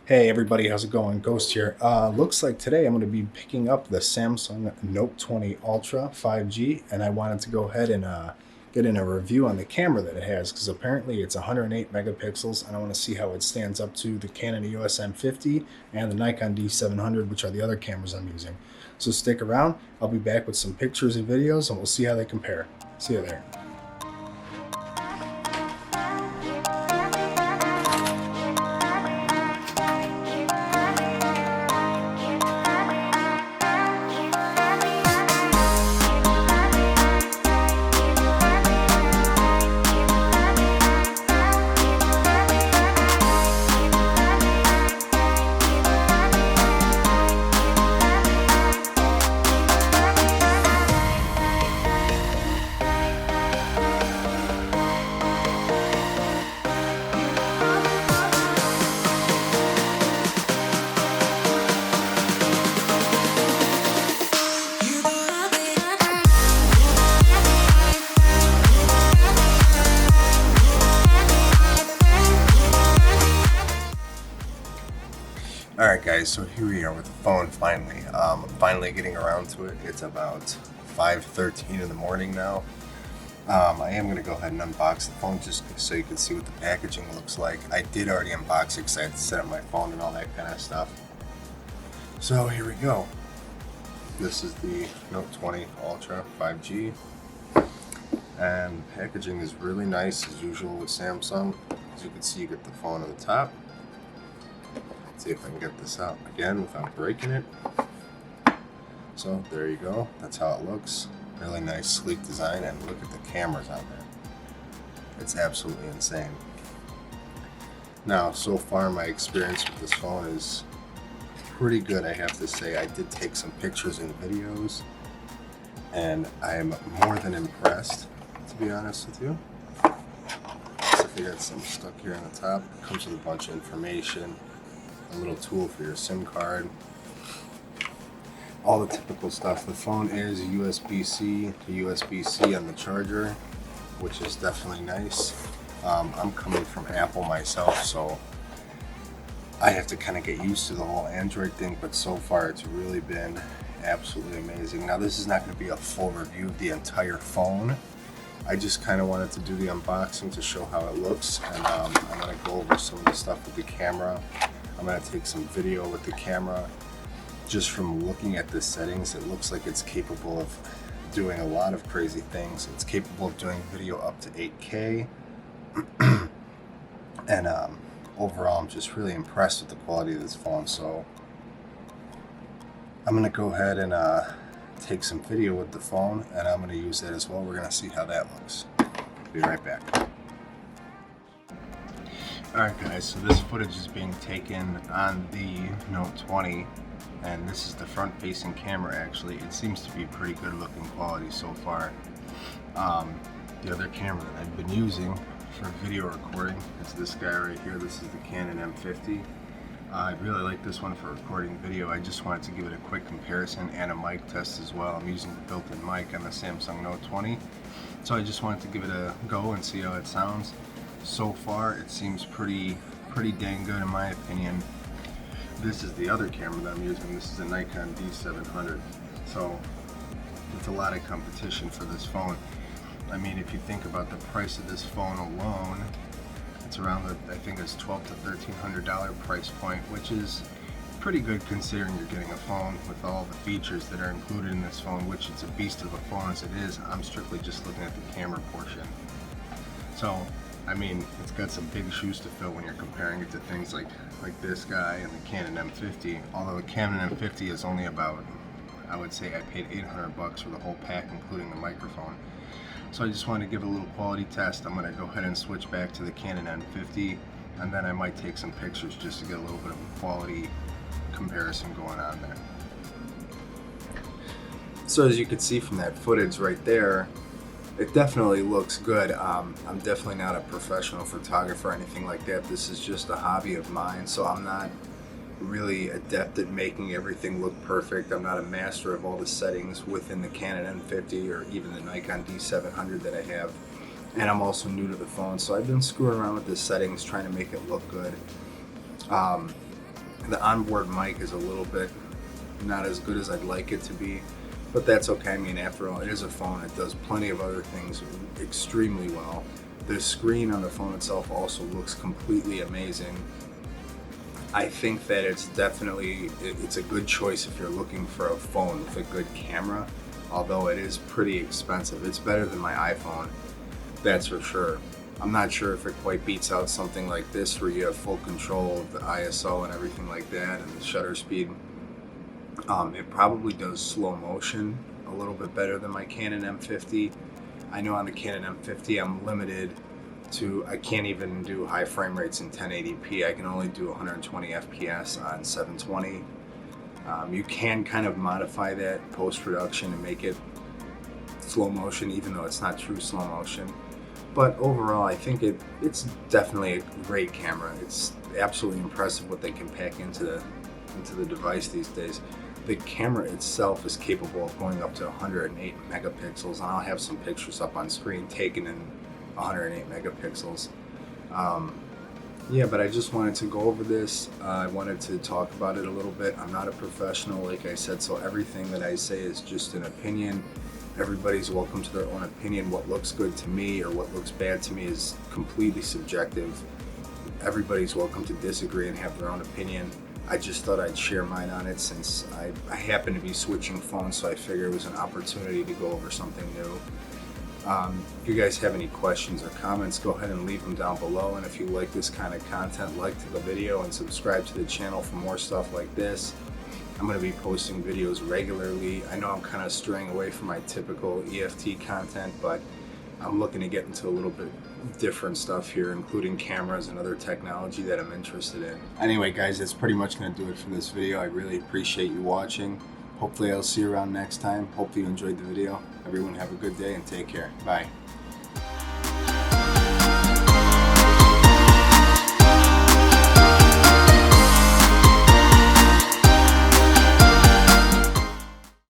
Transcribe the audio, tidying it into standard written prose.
Hey everybody, how's it going? Ghost here. Looks like today I'm going to be picking up the Samsung Note 20 Ultra 5G, and I wanted to go ahead and get in a review on the camera that it has because apparently it's 108 megapixels, and I want to see how it stands up to the Canon EOS M50 and the Nikon D700, which are the other cameras I'm using. So stick around. I'll be back with some pictures and videos, and we'll see how they compare. See you there. Alright guys, so here we are with the phone finally. Finally getting around to it. It's about 5:13 in the morning now. I am going to go ahead and unbox the phone just so you can see what the packaging looks like. I did already unbox it because I had to set up my phone and all that kind of stuff. So here we go. This is the Note 20 Ultra 5G. And the packaging is really nice as usual with Samsung. As you can see, you get the phone on the top. See if I can get this out again without breaking it. So there you go, that's how it looks. Really nice sleek design, and look at the cameras on there. It's absolutely insane. Now so far my experience with this phone is pretty good, I have to say. I did take some pictures and videos and I am more than impressed, to be honest with you. So if you got some stuck here on the top, it comes with a bunch of information. A little tool for your SIM card, all the typical stuff. The phone is USB-C to USB-C on the charger, which is definitely nice. I'm coming from Apple myself, so I have to kind of get used to the whole Android thing, but so far it's really been absolutely amazing. Now this is not going to be a full review of the entire phone. I just kind of wanted to do the unboxing to show how it looks, and I'm going to go over some of the stuff with the camera. I'm going to take some video with the camera. Just from looking at the settings, it looks like it's capable of doing a lot of crazy things. It's capable of doing video up to 8K. And overall, I'm just really impressed with the quality of this phone. So I'm going to go ahead and take some video with the phone, and I'm going to use that as well. We're going to see how that looks. Be right back. Alright guys, so this footage is being taken on the Note 20, and this is the front facing camera actually. It seems to be pretty good looking quality so far. The other camera that I've been using for video recording is this guy right here. This is the Canon M50. I really like this one for recording video. I just wanted to give it a quick comparison and a mic test as well. I'm using the built-in mic on the Samsung Note 20, so I just wanted to give it a go and see how it sounds. So far it seems pretty dang good in my opinion. This is the other camera that I'm using. This is a Nikon D700, so it's a lot of competition for this phone. I mean, if you think about the price of this phone alone, it's around the, I think it's $1,200 to $1,300 price point, which is pretty good considering you're getting a phone with all the features that are included in this phone, which it's a beast of a phone as it is. I'm strictly just looking at the camera portion. So I mean, it's got some big shoes to fill when you're comparing it to things like this guy and the Canon M50. Although the Canon M50 is only about, I would say I paid $800 for the whole pack, including the microphone. So I just wanted to give it a little quality test. I'm going to go ahead and switch back to the Canon M50, and then I might take some pictures just to get a little bit of a quality comparison going on there. So as you can see from that footage right there, it definitely looks good. I'm definitely not a professional photographer or anything like that. This is just a hobby of mine, so I'm not really adept at making everything look perfect. I'm not a master of all the settings within the Canon M50 or even the Nikon D700 that I have. And I'm also new to the phone, so I've been screwing around with the settings, trying to make it look good. The onboard mic is a little bit not as good as I'd like it to be, but that's okay. I mean, after all, it is a phone. It does plenty of other things extremely well. The screen on the phone itself also looks completely amazing. I think that it's definitely, it's a good choice if you're looking for a phone with a good camera, although it is pretty expensive. It's better than my iPhone, that's for sure. I'm not sure if it quite beats out something like this where you have full control of the ISO and everything like that and the shutter speed. It probably does slow motion a little bit better than my Canon M50. I know on the Canon M50 I'm limited to, I can't even do high frame rates in 1080p. I can only do 120 FPS on 720. You can kind of modify that post-production and make it slow motion, even though it's not true slow motion. But overall, I think it's definitely a great camera. It's absolutely impressive what they can pack into the device these days. The camera itself is capable of going up to 108 megapixels, and I'll have some pictures up on screen taken in 108 megapixels. Yeah, but I just wanted to go over this. I wanted to talk about it a little bit. I'm not a professional, like I said, so everything that I say is just an opinion. Everybody's welcome to their own opinion. What looks good to me or what looks bad to me is completely subjective. Everybody's welcome to disagree and have their own opinion. I just thought I'd share mine on it since I happen to be switching phones, so I figured it was an opportunity to go over something new. If you guys have any questions or comments, go ahead and leave them down below. And if you like this kind of content, like the video and subscribe to the channel for more stuff like this. I'm going to be posting videos regularly. I know I'm kind of straying away from my typical EFT content, but I'm looking to get into a little bit different stuff here, including cameras and other technology that I'm interested in. Anyway, guys, that's pretty much going to do it for this video. I really appreciate you watching. Hopefully I'll see you around next time. Hopefully you enjoyed the video. Everyone have a good day and take care. Bye.